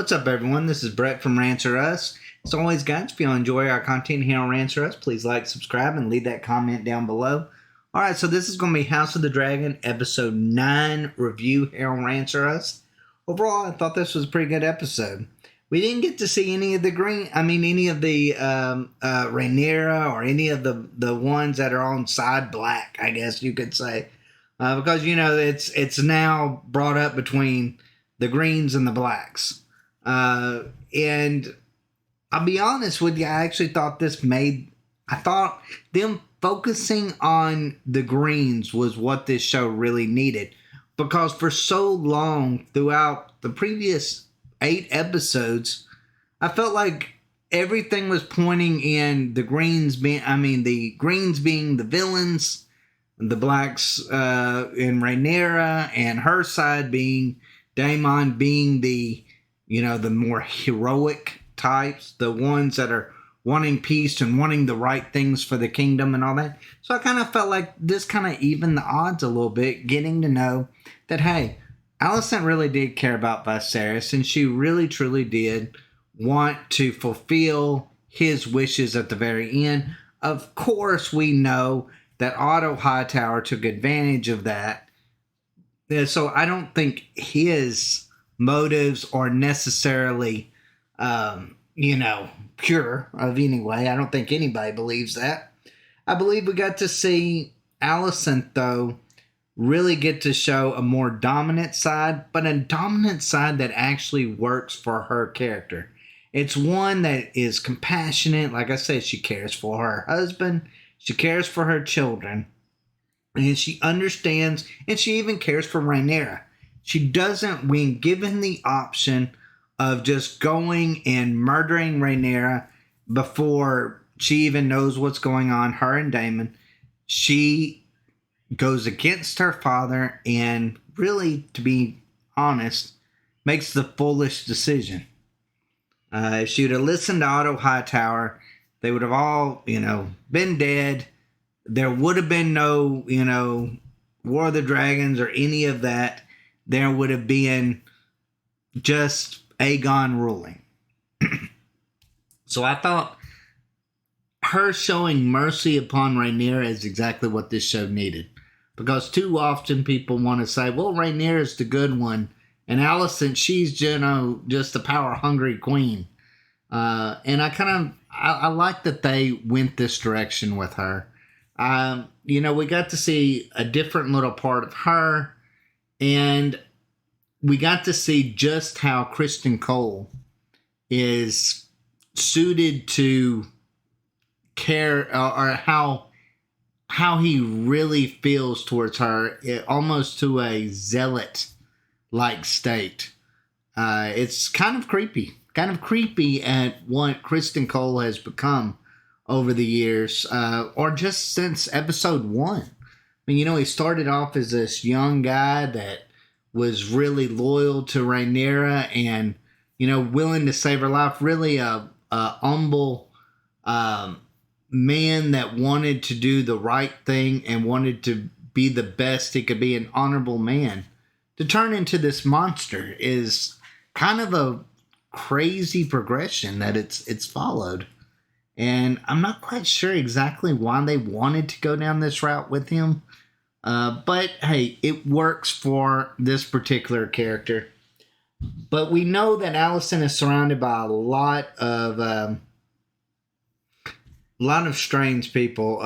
What's up, everyone? This is Brett from Rants or Us. As always, guys, if you enjoy our content here on Rants or Us, please like, subscribe, and leave that comment down below. All right, so this is going to be House of the Dragon, Episode 9 review here on Rants or Us. Overall, I thought this was a pretty good episode. We didn't get to see any of the Rhaenyra or any of the ones that are on side black, I guess you could say. Because, it's now brought up between the greens and the blacks. And I'll be honest with you, I actually thought I thought them focusing on the greens was what this show really needed. Because for so long, throughout the previous 8 episodes, I felt like everything was pointing in the greens being the villains, the blacks in Rhaenyra, and her side being Daemon being the more heroic types, the ones that are wanting peace and wanting the right things for the kingdom and all that. So I kind of felt like this kind of evened the odds a little bit, getting to know that, hey, Alicent really did care about Viserys, and she really, truly did want to fulfill his wishes at the very end. Of course, we know that Otto Hightower took advantage of that. So I don't think his motives are necessarily, pure of any way. I don't think anybody believes that. I believe we got to see Alicent, though, really get to show a more dominant side, but a dominant side that actually works for her character. It's one that is compassionate. Like I said, she cares for her husband. She cares for her children. And she understands, and she even cares for Rhaenyra. She doesn't, when given the option of just going and murdering Rhaenyra before she even knows what's going on, her and Daemon, she goes against her father and really, to be honest, makes the foolish decision. If she would have listened to Otto Hightower, they would have all, been dead. There would have been no, War of the Dragons or any of that. There would have been just Aegon ruling. So I thought her showing mercy upon Rhaenyra is exactly what this show needed. Because too often people want to say, well, Rhaenyra is the good one, and Alicent, she's, just a power-hungry queen. And I like that they went this direction with her. We got to see a different little part of her, and we got to see just how Kristen Cole is suited to care, or how he really feels towards her, almost to a zealot-like state. It's kind of creepy at what Kristen Cole has become over the years, or just since episode 1. I mean, he started off as this young guy that was really loyal to Rhaenyra and, willing to save her life. Really a humble man that wanted to do the right thing and wanted to be the best he could be, an honorable man. To turn into this monster is kind of a crazy progression that it's followed. And I'm not quite sure exactly why they wanted to go down this route with him. But hey, it works for this particular character. But we know that Alicent is surrounded by a lot of strange people.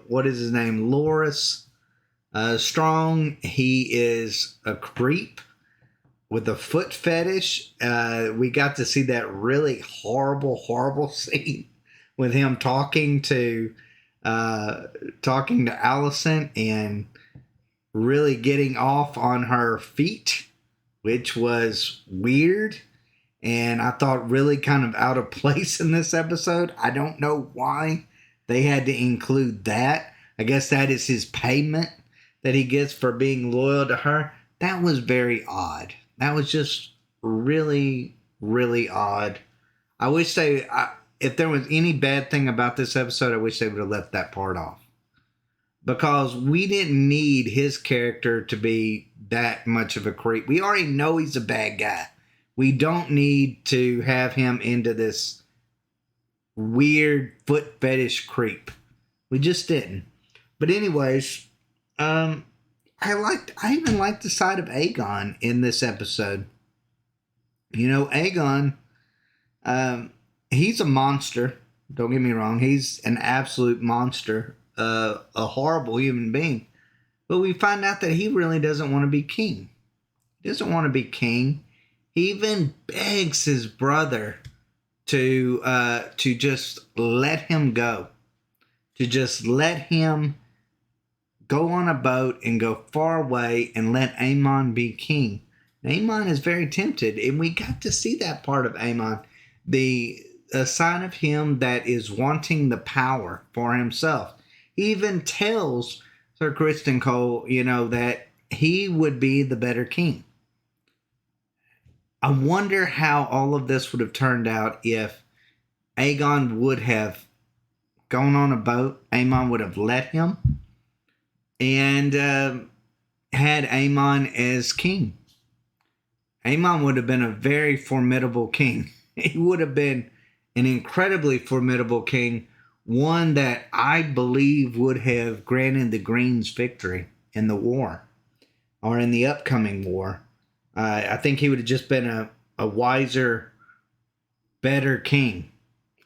What is his name? Loras Strong. He is a creep with a foot fetish. We got to see that really horrible scene with him talking to Alicent and really getting off on her feet, which was weird, and I thought really kind of out of place in this episode. I don't know why they had to include that. I guess that is his payment that he gets for being loyal to her. That was very odd. That was just really, really odd. I wish if there was any bad thing about this episode, I wish they would have left that part off. Because we didn't need his character to be that much of a creep. We already know he's a bad guy. We don't need to have him into this weird foot fetish creep. We just didn't. But anyways, I even liked the side of Aegon in this episode. You know, Aegon, he's a monster. Don't get me wrong. He's an absolute monster, a horrible human being. But we find out that he really doesn't want to be king. He doesn't want to be king. He even begs his brother to just let him go. To just let him go on a boat and go far away and let Aemon be king. Aemon is very tempted, and we got to see that part of Aemon. A side of him that is wanting the power for himself. He even tells Sir Kristen Cole, that he would be the better king. I wonder how all of this would have turned out if Aegon would have gone on a boat. Aemon would have let him and had Aemon as king. Aemon would have been a very formidable king. He would have been an incredibly formidable king, one that I believe would have granted the Greens victory in the war or in the upcoming war. I think he would have just been a wiser, better king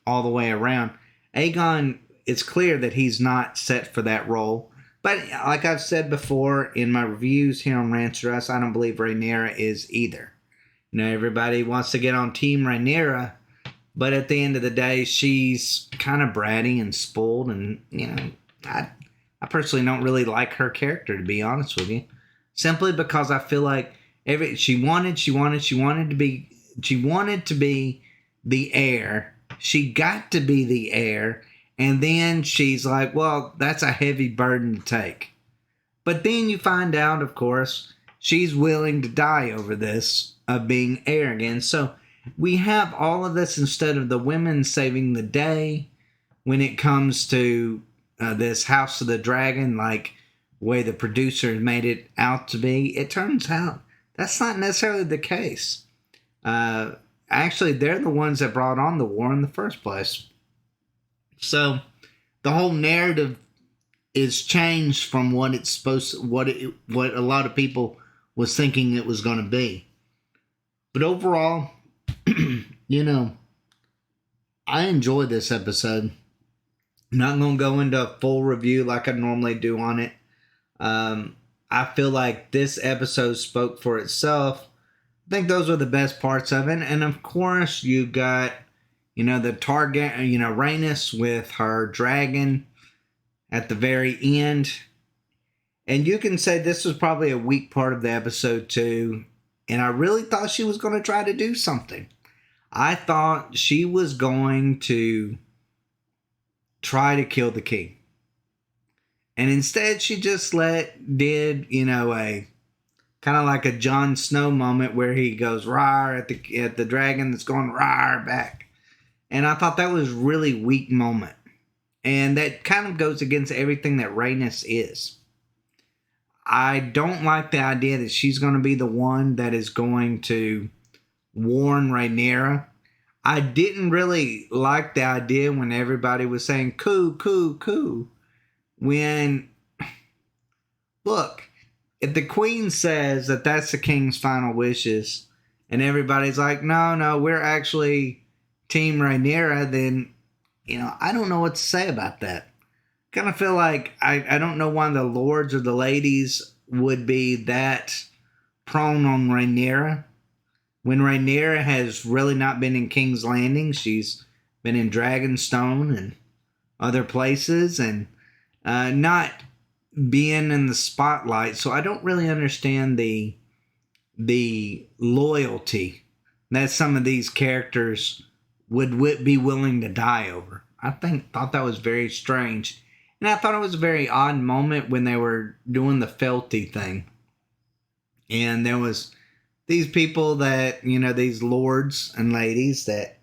all the way around. Aegon, it's clear that he's not set for that role. But like I've said before in my reviews here on Rants, I don't believe Rhaenyra is either. Everybody wants to get on Team Rhaenyra, but at the end of the day, she's kind of bratty and spoiled, and I personally don't really like her character, to be honest with you, simply because I feel like she wanted to be the heir. She got to be the heir, and then she's like, well, that's a heavy burden to take. But then you find out, of course, she's willing to die over this of being heir again. So we have all of this instead of the women saving the day when it comes to this House of the Dragon, like the way the producers made it out to be. It turns out that's not necessarily the case. Actually, they're the ones that brought on the war in the first place. So the whole narrative is changed from what it's supposed to, what a lot of people was thinking it was going to be. But overall, I enjoyed this episode. I'm not going to go into a full review like I normally do on it. I feel like this episode spoke for itself. I think those are the best parts of it. And of course, you got, the target, Rhaenys with her dragon at the very end. And you can say this was probably a weak part of the episode too. And I really thought she was going to try to do something. I thought she was going to try to kill the king. And instead she just did a kind of like a Jon Snow moment where he goes rawr at the dragon that's going rawr back. And I thought that was a really weak moment. And that kind of goes against everything that Rhaenys is. I don't like the idea that she's going to be the one that is going to warn Rhaenyra. I didn't really like the idea when everybody was saying, coup, coup, coup. When, look, if the queen says that that's the king's final wishes, and everybody's like, no, we're actually Team Rhaenyra, then, I don't know what to say about that. Kind of feel like I don't know why the lords or the ladies would be that prone on Rhaenyra. When Rhaenyra has really not been in King's Landing, she's been in Dragonstone and other places, and not being in the spotlight. So I don't really understand the loyalty that some of these characters would be willing to die over. I thought that was very strange. And I thought it was a very odd moment when they were doing the fealty thing. And there was these people that, these lords and ladies that,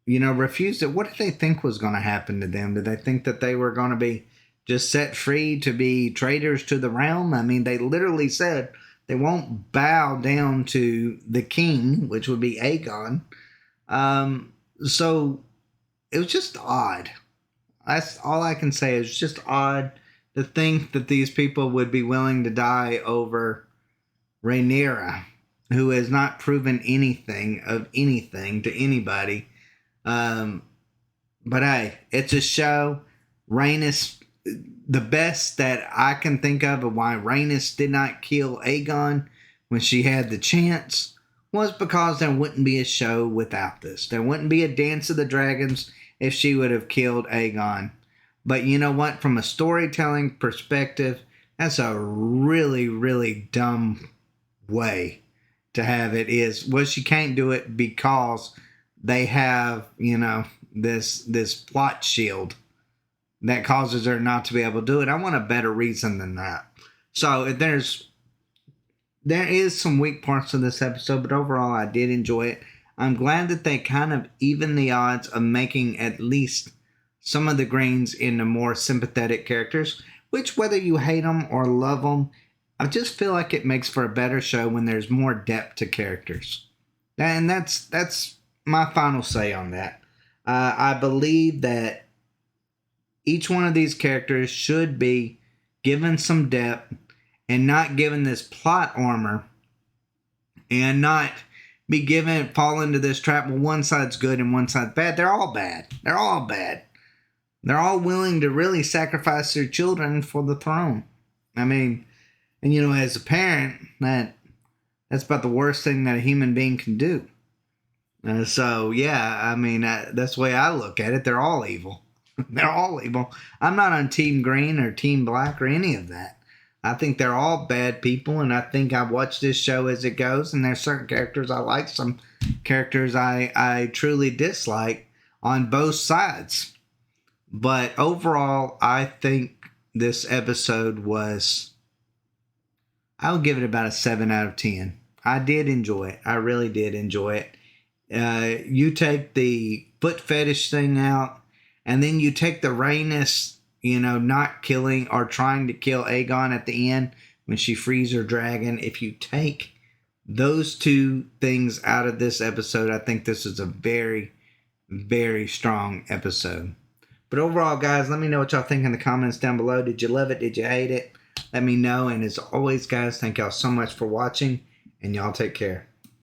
refused it. What did they think was going to happen to them? Did they think that they were going to be just set free to be traitors to the realm? I mean, they literally said, They won't bow down to the king, which would be Aegon. So it was just odd. That's all I can say. It's just odd to think that these people would be willing to die over Rhaenyra, who has not proven anything of anything to anybody. But hey, it's a show. Rhaenys, the best that I can think of why Rhaenys did not kill Aegon when she had the chance was because there wouldn't be a show without this. There wouldn't be a Dance of the Dragons if she would have killed Aegon. But you know what? From a storytelling perspective, that's a really, really dumb way to have it. Well, she can't do it because they have, this plot shield that causes her not to be able to do it. I want a better reason than that. So there is some weak parts of this episode, but overall I did enjoy it. I'm glad that they kind of even the odds of making at least some of the Greens into more sympathetic characters, which whether you hate them or love them, I just feel like it makes for a better show when there's more depth to characters. And that's my final say on that. I believe that each one of these characters should be given some depth and not given this plot armor and not be fall into this trap. Well, one side's good and one side's bad. They're all bad. They're all bad. They're all willing to really sacrifice their children for the throne. I mean, and as a parent, that's about the worst thing that a human being can do. So, yeah, I mean, that's the way I look at it. They're all evil. They're all evil. I'm not on Team Green or Team Black or any of that. I think they're all bad people, and I think I watch this show as it goes, and there's certain characters I like, some characters I truly dislike on both sides. But overall, I think this episode was, I'll give it about a 7 out of 10. I did enjoy it. I really did enjoy it. You take the foot fetish thing out, and then you take the Rhaenys, not killing or trying to kill Aegon at the end when she frees her dragon. If you take those two things out of this episode, I think this is a very, very strong episode. But overall, guys, let me know what y'all think in the comments down below. Did you love it? Did you hate it? Let me know. And as always, guys, thank y'all so much for watching, and y'all take care.